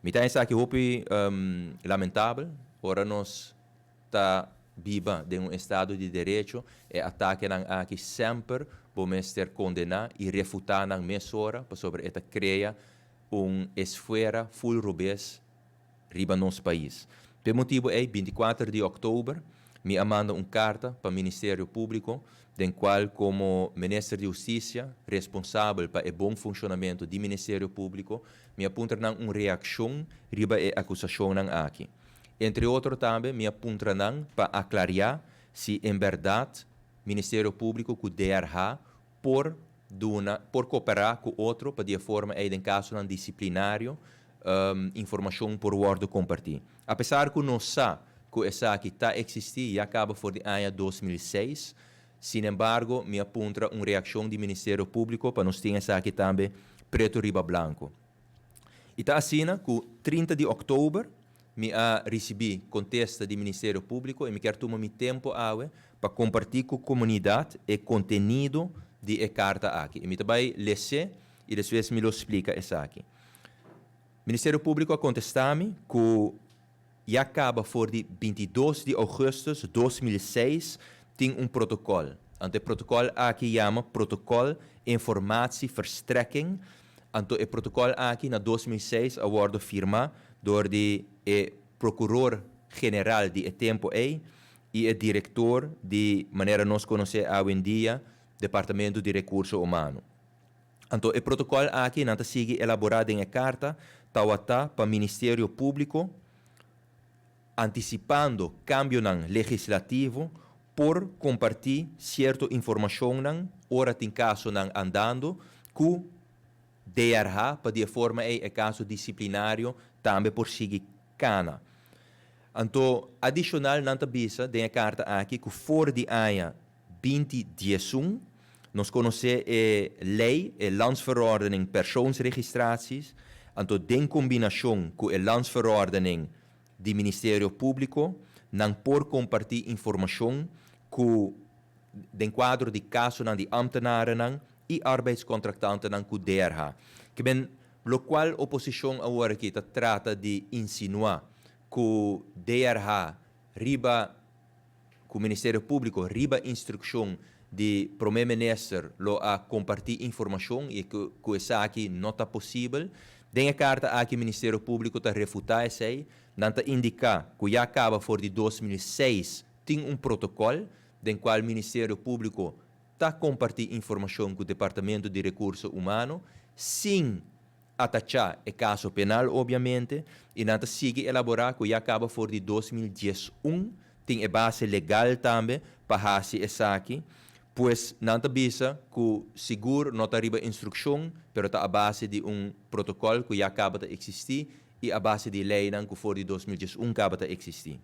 Mitad essa que hopi lamentável, ora nós está viva de estado de direito e ataque aqui sempre vamos ter condenar e refutar na mesura sobre esta cria esfera full robês riba nosso país. Por motivo é 24 de outubro me manda carta para o Ministério Público, den qual como Ministro de Justiça responsável para o bom funcionamento do Ministério Público, me apunta uma reação riba a acusação aqui. Entre outros também, me apunta para aclarar se em verdade o Ministério Público que DRH por cooperar com outro para de forma em caso disciplinário informação por word compartilhar. Apesar que não sabe que essa aqui está existir e acaba por ano 2006, sin embargo, me apunta uma reação do Ministério Público para nós ter essa aqui também preto riba branco. E está assim que 30 de outubro me recebi contesta do Ministério Público e me quero tomar meu tempo para compartilhar com a comunidade o conteúdo de carta aqui. E me também ler e depois me lo explica essa aqui. O Ministério Público contesta-me que e acaba por de 22 de agosto de 2006 tem protocolo. O protocolo aqui chama Protocolo Informatieverstrekking. O protocolo aqui na 2006 a worden firma door de Prokuror-General de tempo e o diretor de maneira nós conhecemos hoje em dia Departamento de Recursos Humanos. Então, o protocolo aqui não sigue elaborado em carta para o Ministério Público antecipando cambio legislativo por compartilhar certa informação ora tem caso andando que DRH para de forma é caso disciplinário também por seguir cana. Então, adicional nanta bisa de carta aqui que for de ano 2011 nós conhecemos a lei, a landsverordening persoonsregistraties, então em combinação com a landsverordening do Ministério Público, não por compartilhar informação com den quadro de caso de ambtenaren e arbeidscontractanten com DRH. Que ben lo qual a oposição agora aqui trata de insinuar que DRH riba que o Ministério Público riba instrução de primeiro-ministro a compartilhar informação e que essa aqui não está possível. Den a carta aqui o Ministério Público está refutar essa aí, não está indicar que já acaba for de 2006 tem protocolo den qual o Ministério Público está compartilhando informação com o Departamento de Recursos Humanos sem atachar o caso penal, obviamente, e não está sigue elaborar que já acaba for de 2011 tem a base legal também para fazer essa aqui, pois não está bisa que seguro não está riba instrução, pero está a base de protocolo que já acaba de existir e a base de lei que for de 2011 acaba de existir.